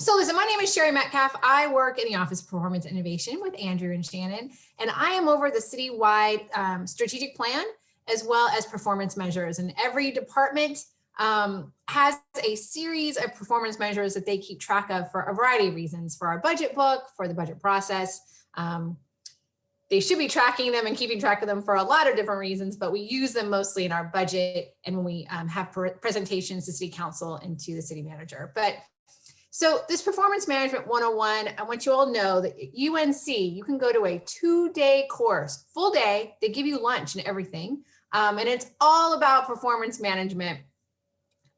So listen, my name is Shari Metcalfe. I work in the Office of Performance Innovation with Andrew and Shannon, and I am over the citywide strategic plan as well as performance measures. And every department has a series of performance measures that they keep track of for a variety of reasons, for our budget book, for the budget process. They should be tracking them and keeping track of them for a lot of different reasons, but we use them mostly in our budget and when we have presentations to City Council and to the City Manager. So this Performance Management 101, I want you all to know that at UNC, you can go to a 2-day course, full day. They give you lunch and everything. And it's all about performance management.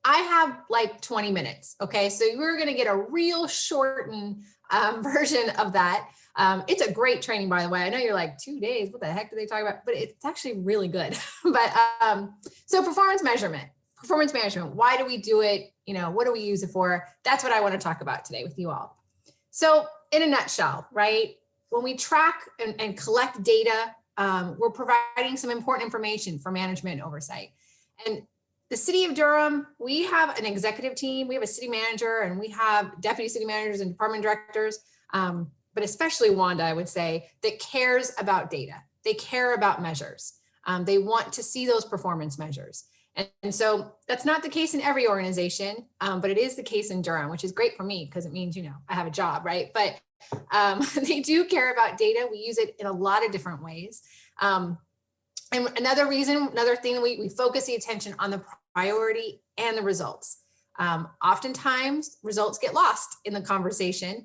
I have like 20 minutes. Okay, so we're going to get a real shortened version of that. It's a great training, by the way. I know you're like 2 days. What the heck do they talk about? But it's actually really good. So performance management, why do we do it? You know, what do we use it for? That's what I want to talk about today with you all. So in a nutshell, right? When we track and collect data, we're providing some important information for management and oversight. And the City of Durham, we have an executive team, we have a city manager, and we have deputy city managers and department directors, but especially Wanda, I would say, that cares about data. They care about measures. They want to see those performance measures. And so that's not the case in every organization, but it is the case in Durham, which is great for me because it means, you know, I have a job, right? But they do care about data. We use it in a lot of different ways. And another thing, we focus the attention on the priority and the results. Oftentimes, results get lost in the conversation.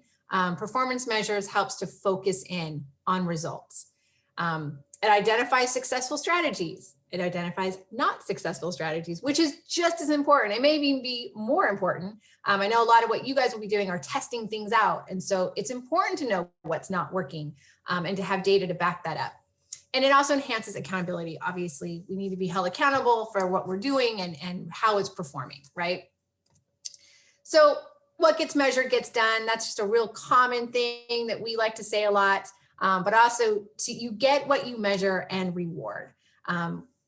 Performance measures helps to focus in on results. It identifies successful strategies. It identifies not successful strategies, which is just as important. It may even be more important. I know a lot of what you guys will be doing are testing things out. And so it's important to know what's not working and to have data to back that up. And it also enhances accountability. Obviously, we need to be held accountable for what we're doing and how it's performing, right? So what gets measured gets done. That's just a real common thing that we like to say a lot, but also you get what you measure and reward.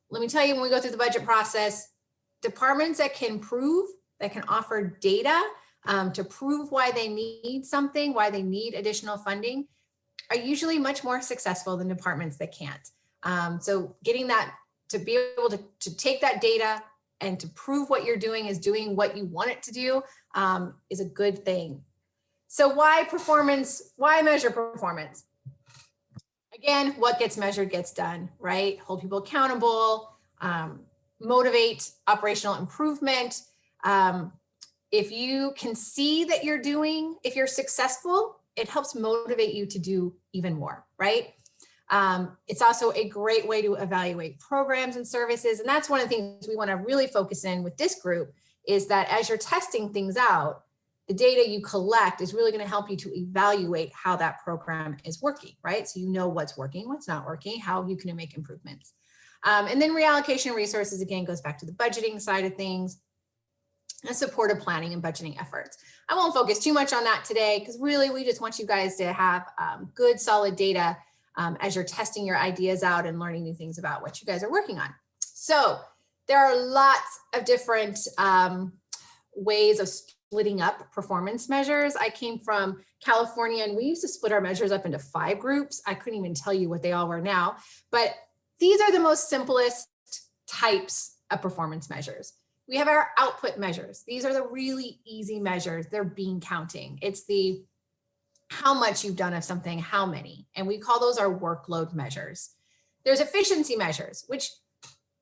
Let me tell you, when we go through the budget process, departments that can offer data to prove why they need something, why they need additional funding, are usually much more successful than departments that can't. So getting that, to be able to take that data and to prove what you're doing is doing what you want it to do is a good thing. So why performance? Why measure performance? Again, what gets measured gets done, right? Hold people accountable, motivate operational improvement. If you can see that if you're successful, it helps motivate you to do even more, right? It's also a great way to evaluate programs and services. And that's one of the things we want to really focus in with this group is that as you're testing things out, the data you collect is really going to help you to evaluate how that program is working, right? So you know what's working, what's not working, how you can make improvements. And then reallocation resources, again, goes back to the budgeting side of things and supportive planning and budgeting efforts. I won't focus too much on that today because really we just want you guys to have good, solid data as you're testing your ideas out and learning new things about what you guys are working on. So there are lots of different ways of splitting up performance measures. I came from California and we used to split our measures up into 5 groups. I couldn't even tell you what they all were now, but these are the most simplest types of performance measures. We have our output measures. These are the really easy measures. They're bean counting. It's the how much you've done of something, how many, and we call those our workload measures. There's efficiency measures, which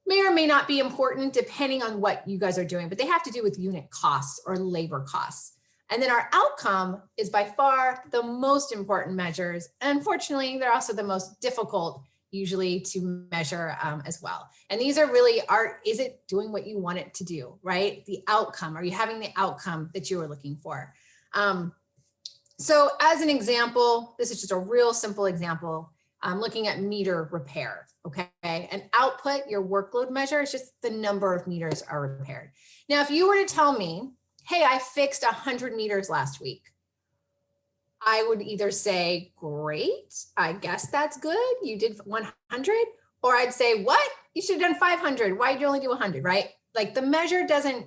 may or may not be important depending on what you guys are doing, but they have to do with unit costs or labor costs. And then our outcome is by far the most important measures. And unfortunately, they're also the most difficult usually to measure as well. And these are really, is it doing what you want it to do, right? The outcome, are you having the outcome that you were looking for? So as an example, this is just a real simple example. I'm looking at meter repair, okay? And output, your workload measure, is just the number of meters are repaired. Now, if you were to tell me, hey, I fixed 100 meters last week, I would either say, great, I guess that's good, you did 100, or I'd say, what? You should have done 500, why did you only do 100, right? Like the measure doesn't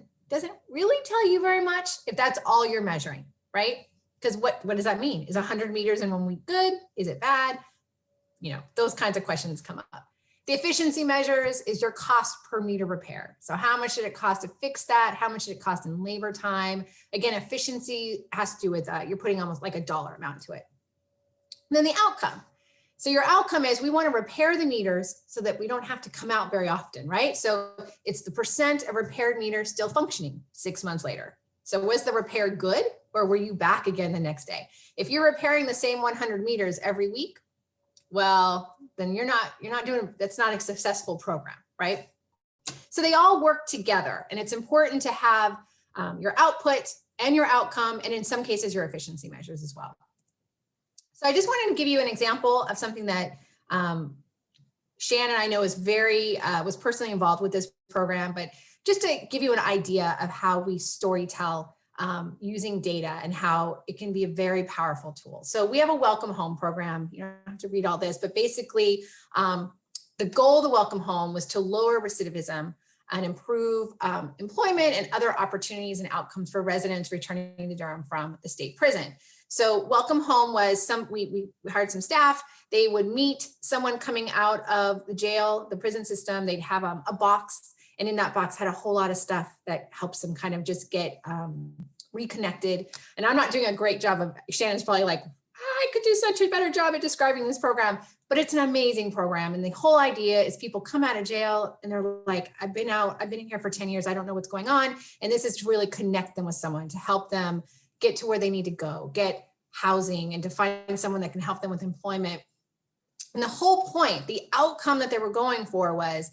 really tell you very much if that's all you're measuring, right? Because what does that mean? Is 100 meters in 1 week good? Is it bad? You know, those kinds of questions come up. The efficiency measures is your cost per meter repair. So how much did it cost to fix that? How much did it cost in labor time? Again, efficiency has to do with you're putting almost like a dollar amount to it. And then the outcome. So your outcome is we want to repair the meters so that we don't have to come out very often, right? So it's the percent of repaired meters still functioning 6 months later. So was the repair good, or were you back again the next day? If you're repairing the same 100 meters every week, well, then you're not doing, that's not a successful program, right? So they all work together, and it's important to have your output and your outcome, and in some cases your efficiency measures as well. So I just wanted to give you an example of something that Shannon, I know, is was personally involved with this program, but just to give you an idea of how we storytell using data and how it can be a very powerful tool. So we have a welcome home program. You don't have to read all this, but basically the goal of the welcome home was to lower recidivism and improve employment and other opportunities and outcomes for residents returning to Durham from the state prison. So welcome home was we hired some staff. They would meet someone coming out of the jail, the prison system. They'd have a box, and in that box had a whole lot of stuff that helps them kind of just get reconnected. And I'm not doing a great job of, Shannon's probably like, I could do such a better job at describing this program, but it's an amazing program. And the whole idea is people come out of jail and they're like, I've been in here for 10 years. I don't know what's going on. And this is to really connect them with someone to help them get to where they need to go, get housing, and to find someone that can help them with employment. And the whole point, the outcome that they were going for was,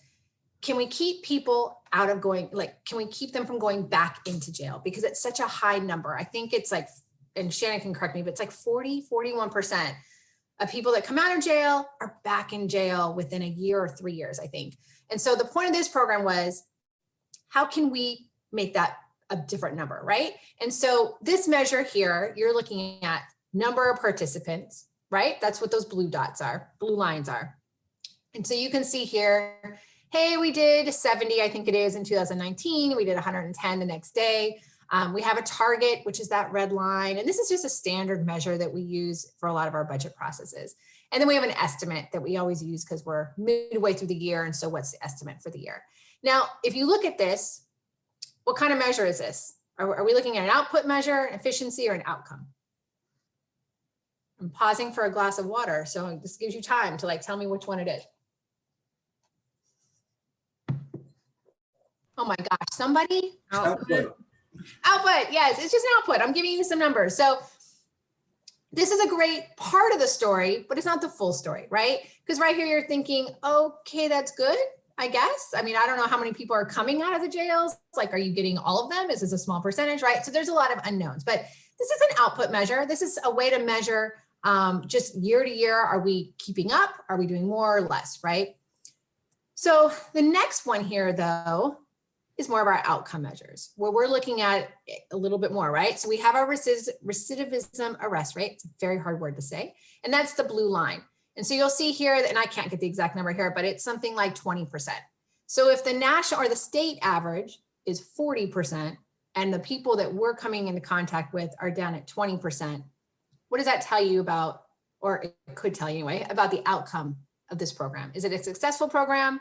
can we keep people out of going, like, can we keep them from going back into jail? Because it's such a high number. I think it's like, and Shannon can correct me, but it's like 41% of people that come out of jail are back in jail within a year or 3 years, I think. And so the point of this program was, how can we make that a different number, right? And so this measure here, you're looking at number of participants, right? That's what those blue dots are, blue lines are. And so you can see here, hey, we did 70, I think it is, in 2019. We did 110 the next day. We have a target, which is that red line. And this is just a standard measure that we use for a lot of our budget processes. And then we have an estimate that we always use because we're midway through the year. And so what's the estimate for the year? Now, if you look at this, what kind of measure is this? Are we looking at an output measure, efficiency, or an outcome? I'm pausing for a glass of water, so this gives you time to tell me which one it is. Oh my gosh, somebody? Output. Output, yes, it's just an output. I'm giving you some numbers. So this is a great part of the story, but it's not the full story, right? Because right here you're thinking, okay, that's good, I guess. I mean, I don't know how many people are coming out of the jails. Like, are you getting all of them? Is this a small percentage, right? So there's a lot of unknowns, but this is an output measure. This is a way to measure just year to year. Are we keeping up? Are we doing more or less, right? So the next one here, though, is more of our outcome measures, where we're looking at a little bit more, right? So we have our recidivism arrest rate. It's a very hard word to say. And that's the blue line. And so you'll see here, and I can't get the exact number here, but it's something like 20%. So if the national or the state average is 40%, and the people that we're coming into contact with are down at 20%, what does that tell you about, or it could tell you anyway, about the outcome of this program? Is it a successful program?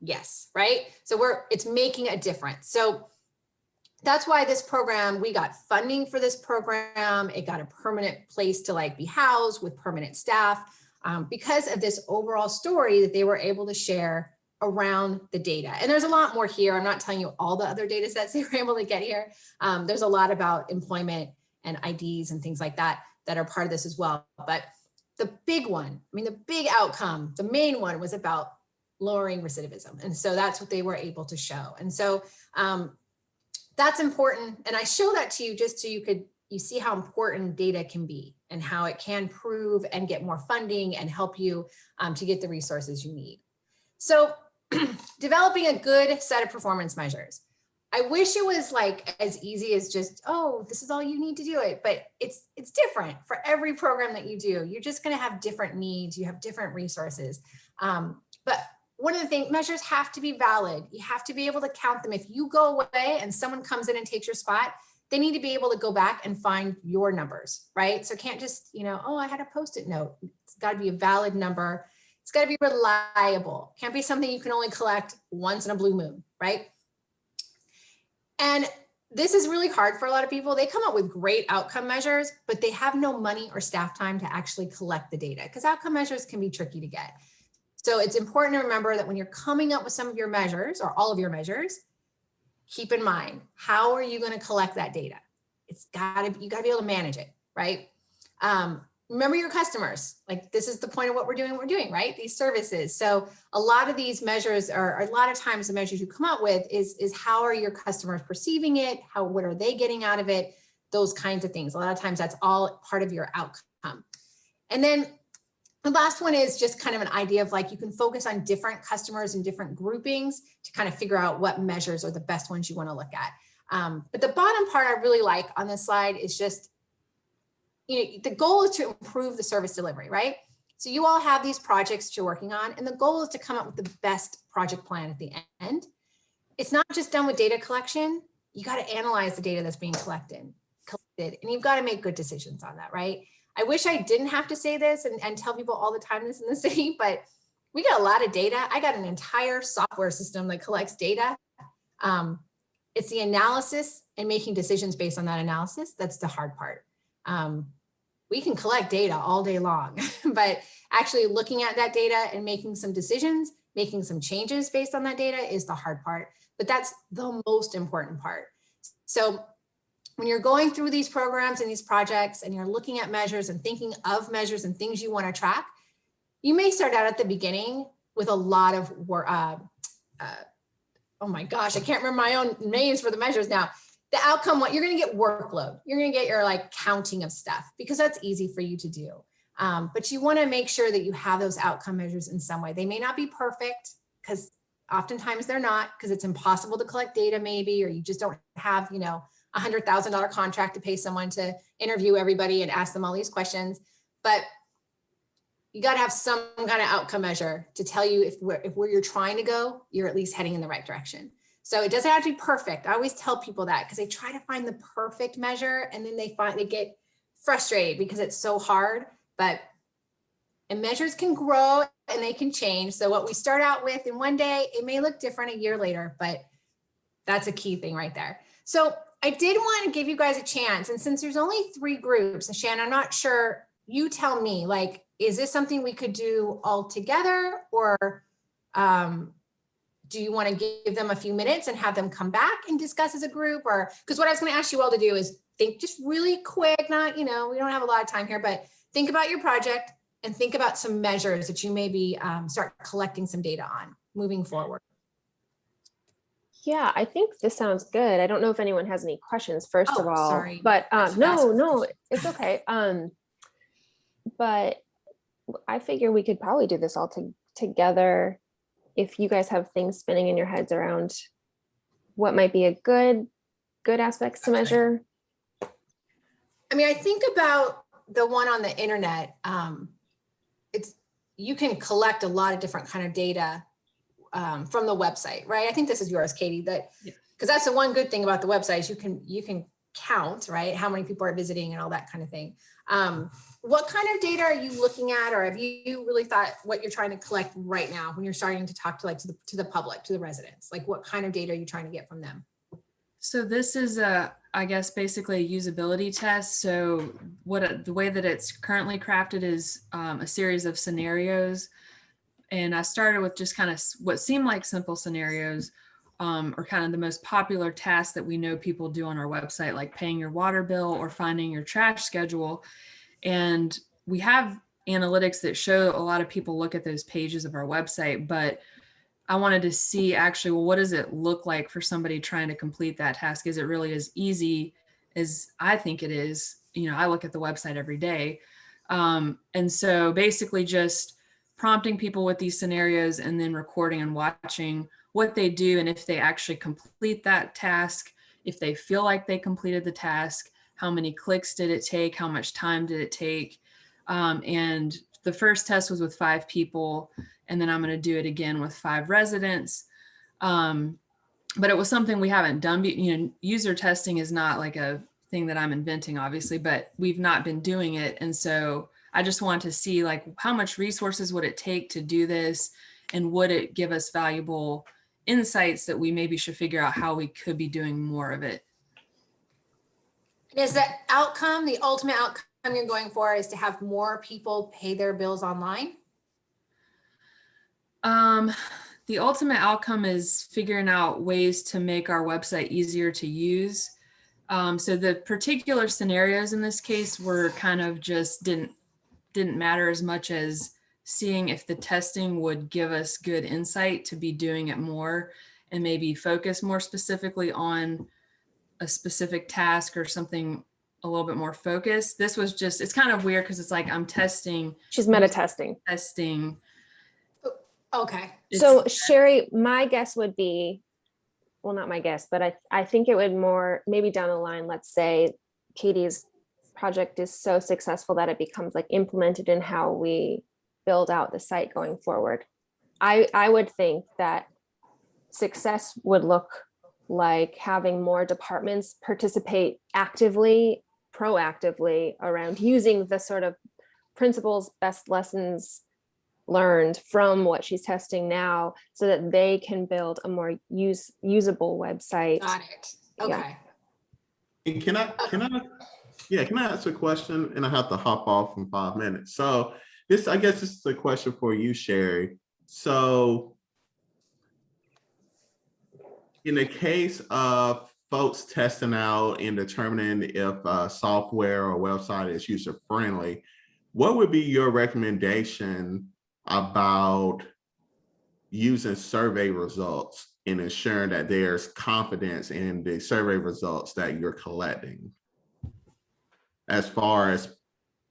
Yes, right? So it's making a difference. So that's why this program, we got funding for this program. It got a permanent place to be housed with permanent staff because of this overall story that they were able to share around the data. And there's a lot more here. I'm not telling you all the other data sets they were able to get here. There's a lot about employment and IDs and things like that that are part of this as well. But the big one, I mean, the big outcome, the main one was about lowering recidivism. And so that's what they were able to show. And so that's important. And I show that to you just so you see how important data can be and how it can prove and get more funding and help you to get the resources you need. So developing a good set of performance measures. I wish it was as easy as just, oh, this is all you need to do it, but it's different for every program that you do. You're just going to have different needs. You have different resources. But one of the things, measures have to be valid. You have to be able to count them. If you go away and someone comes in and takes your spot, they need to be able to go back and find your numbers, right? So it can't just, oh, I had a Post-it note. It's got to be a valid number. It's got to be reliable. Can't be something you can only collect once in a blue moon, right? And this is really hard for a lot of people. They come up with great outcome measures, but they have no money or staff time to actually collect the data, because outcome measures can be tricky to get. So it's important to remember that when you're coming up with some of your measures or all of your measures, keep in mind, how are you going to collect that data? You got to be able to manage it, right? Remember your customers. Like, this is the point of what we're doing, right? These services. So a lot of these measures are, a lot of times the measures you come up with is how are your customers perceiving it? What are they getting out of it? Those kinds of things. A lot of times that's all part of your outcome. And then the last one is just kind of an idea of, like, you can focus on different customers and different groupings to kind of figure out what measures are the best ones you want to look at. But the bottom part I really like on this slide is just, the goal is to improve the service delivery, right? So you all have these projects that you're working on, and the goal is to come up with the best project plan at the end. It's not just done with data collection. You got to analyze the data that's being collected, and you've got to make good decisions on that, right? I wish I didn't have to say this and tell people all the time this in the city, but we got a lot of data. I got an entire software system that collects data. It's the analysis and making decisions based on that analysis that's the hard part. We can collect data all day long, but actually looking at that data and making some decisions, making some changes based on that data is the hard part, but that's the most important part. So when you're going through these programs and these projects and you're looking at measures and thinking of measures and things you want to track, you may start out at the beginning with a lot of work. Oh my gosh, I can't remember my own names for the measures now. The outcome, what you're going to get workload. You're going to get your counting of stuff, because that's easy for you to do. But you want to make sure that you have those outcome measures in some way. They may not be perfect, because oftentimes they're not, because it's impossible to collect data maybe, or you just don't have, $100,000 contract to pay someone to interview everybody and ask them all these questions. But you got to have some kind of outcome measure to tell you if where you're trying to go, you're at least heading in the right direction. So it doesn't have to be perfect. I always tell people that, because they try to find the perfect measure and then they get frustrated because it's so hard. And measures can grow and they can change. So what we start out with in one day, it may look different a year later, but that's a key thing right there. So I did want to give you guys a chance. And since there's only 3 groups, and Shannon, I'm not sure, you tell me, is this something we could do all together, or do you want to give them a few minutes and have them come back and discuss as a group? Or, because what I was going to ask you all to do is think just really quick, not, we don't have a lot of time here, but think about your project and think about some measures that you maybe start collecting some data on moving forward. Yeah, I think this sounds good. I don't know if anyone has any questions, first of all. Sorry. But no, it's okay. But I figure we could probably do this all together. If you guys have things spinning in your heads around what might be a good aspects to measure. I mean, I think about the one on the internet. You can collect a lot of different kind of data from the website, right? I think this is yours, Katie, because that's the one good thing about the website is you can count, right? How many people are visiting and all that kind of thing. What kind of data are you looking at, or have you really thought what you're trying to collect right now when you're starting to talk to the public, to the residents? What kind of data are you trying to get from them? So this is I guess basically a usability test. So the way that it's currently crafted is a series of scenarios. And I started with just kind of what seemed like simple scenarios, or kind of the most popular tasks that we know people do on our website, like paying your water bill or finding your trash schedule. And we have analytics that show a lot of people look at those pages of our website, but I wanted to see actually, well, what does it look like for somebody trying to complete that task? Is it really as easy as I think it is? I look at the website every day. And so basically just prompting people with these scenarios and then recording and watching what they do, and if they actually complete that task, if they feel like they completed the task, how many clicks did it take, how much time did it take. And the first test was with 5 people, and then I'm going to do it again with 5 residents. but it was something we haven't done. User testing is not like a thing that I'm inventing, obviously, but we've not been doing it. And so I just want to see like how much resources would it take to do this, and would it give us valuable insights that we maybe should figure out how we could be doing more of it. And is that outcome, the ultimate outcome you're going for, is to have more people pay their bills online? The ultimate outcome is figuring out ways to make our website easier to use. So the particular scenarios in this case were kind of just didn't matter as much as seeing if the testing would give us good insight to be doing it more, and maybe focus more specifically on a specific task or something a little bit more focused. This was just, it's kind of weird because it's like I'm testing. She's meta testing. Okay. So Shari, my guess would be, well, not my guess, but I think it would more maybe down the line, let's say Katie's project is so successful that it becomes like implemented in how we build out the site going forward. I would think that success would look like having more departments participate actively, proactively around using the sort of principles, best lessons learned from what she's testing now, so that they can build a more usable website. Got it. Okay. Yeah. And can I ask a question? And I have to hop off in 5 minutes. So I guess this is a question for you, Shari. So in the case of folks testing out and determining if software or website is user friendly, what would be your recommendation about using survey results and ensuring that there's confidence in the survey results that you're collecting as far as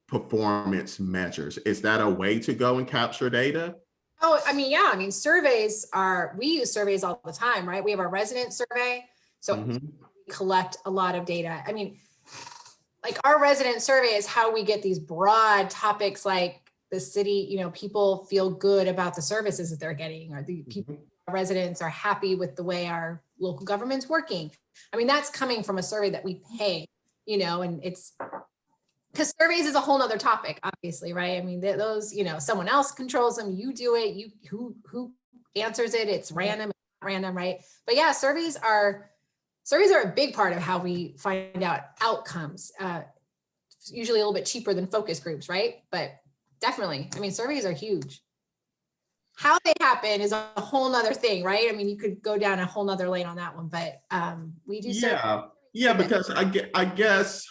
performance measures? Is that a way to go and capture data? Oh, I mean, yeah, I mean, we use surveys all the time, right? We have our resident survey. So we collect a lot of data. I mean, like our resident survey is how we get these broad topics like the city, people feel good about the services that they're getting, or the people, residents are happy with the way our local government's working. I mean, that's coming from a survey that we pay, and it's because surveys is a whole nother topic, obviously, right? I mean, those, someone else controls them, you do it, who answers it, it's random, right? But yeah, surveys are a big part of how we find out outcomes. Usually a little bit cheaper than focus groups, right? But definitely, I mean, surveys are huge. How they happen is a whole nother thing, right? I mean, you could go down a whole nother lane on that one, but we do. Yeah, because I guess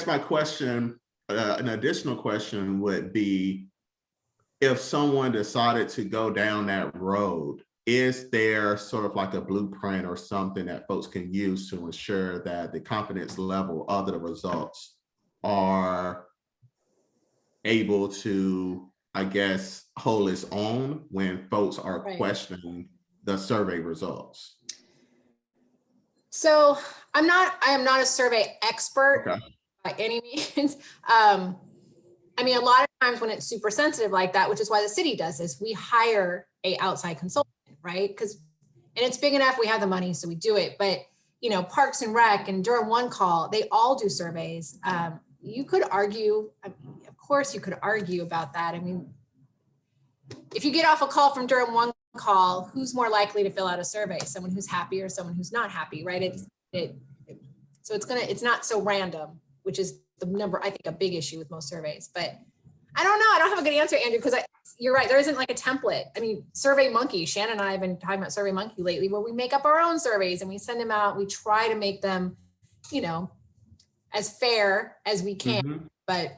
my question, an additional question would be, if someone decided to go down that road, is there sort of like a blueprint or something that folks can use to ensure that the confidence level of the results are able to, I guess, hold its own when folks are questioning the survey results? So I am not a survey expert by any means. I mean, a lot of times when it's super sensitive like that, which is why the city does this, we hire a outside consultant, right? And it's big enough, we have the money, so we do it. But, Parks and Rec and Durham One Call, they all do surveys. You could argue, of course you could argue about that. I mean, if you get off a call from Durham One Call, who's more likely to fill out a survey? Someone who's happy or someone who's not happy, right? So it's not so random, which is the number, I think, a big issue with most surveys. But I don't know, I don't have a good answer, Andrew, because you're right, there isn't like a template. I mean, Survey Monkey, Shannon and I have been talking about Survey Monkey lately, where we make up our own surveys and we send them out. We try to make them, as fair as we can, but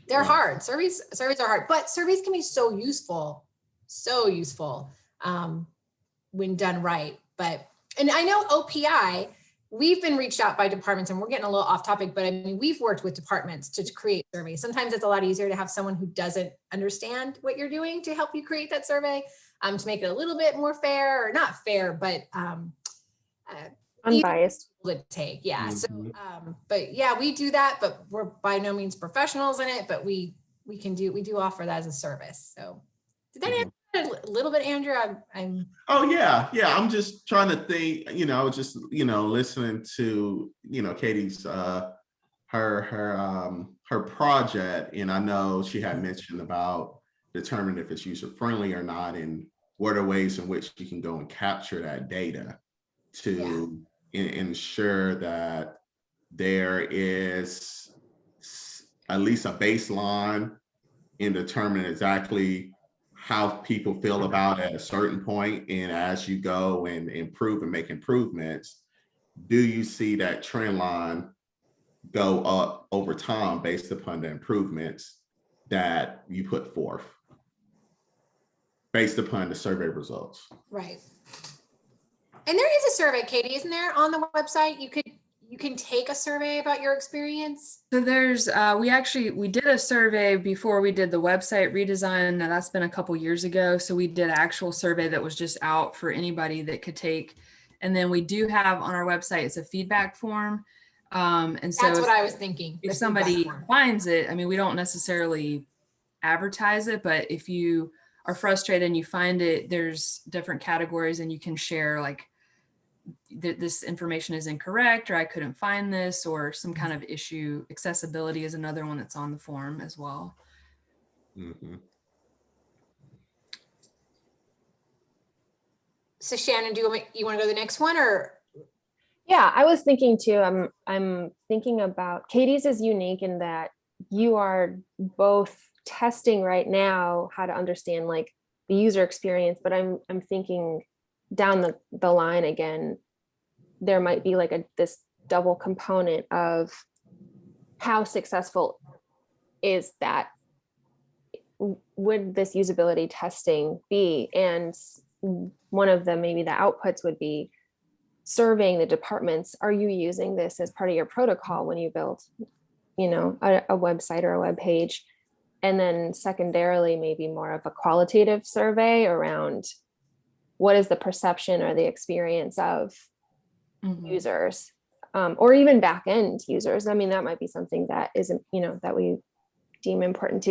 they're hard. Surveys are hard, but surveys can be so useful when done right. And I know OPI, we've been reached out by departments, and we're getting a little off topic, but I mean, we've worked with departments to create surveys. Sometimes it's a lot easier to have someone who doesn't understand what you're doing to help you create that survey, to make it a little bit more fair, or not fair, but unbiased to take. Yeah. So, but yeah, we do that, but we're by no means professionals in it, but we do offer that as a service. So did that answer A little bit, Andrew. I'm Oh yeah, yeah. I'm just trying to think, just listening to, Katie's her project, and I know she had mentioned about determining if it's user friendly or not, and what are ways in which you can go and capture that data to ensure that there is at least a baseline in determining exactly how people feel about it at a certain point. And as you go and improve and make improvements, do you see that trend line go up over time based upon the improvements that you put forth based upon the survey results? right. And there is a survey, Katie, isn't there, on the website? You can take a survey about your experience. So there's, we did a survey before we did the website redesign. Now that's been a couple years ago. So we did an actual survey that was just out for anybody that could take. And then we do have on our website, it's a feedback form. And so That's what I was thinking. if somebody finds it, I mean, we don't necessarily advertise it, but if you are frustrated and you find it, there's different categories and you can share like, this information is incorrect, or I couldn't find this, or some kind of issue. Accessibility is another one that's on the form as well. Mm-hmm. So Shannon, you want to go to the next one, or? Yeah, I was thinking too, I'm thinking about Katie's is unique in that you are both testing right now how to understand like the user experience, but I'm thinking down the line again, there might be like this double component of how successful is that, would this usability testing be? And one of the maybe the outputs would be surveying the departments. Are you using this as part of your protocol when you build, a website or a web page? And then secondarily, maybe more of a qualitative survey around what is the perception or the experience of users, or even back end users. I mean, that might be something that isn't, that we deem important too.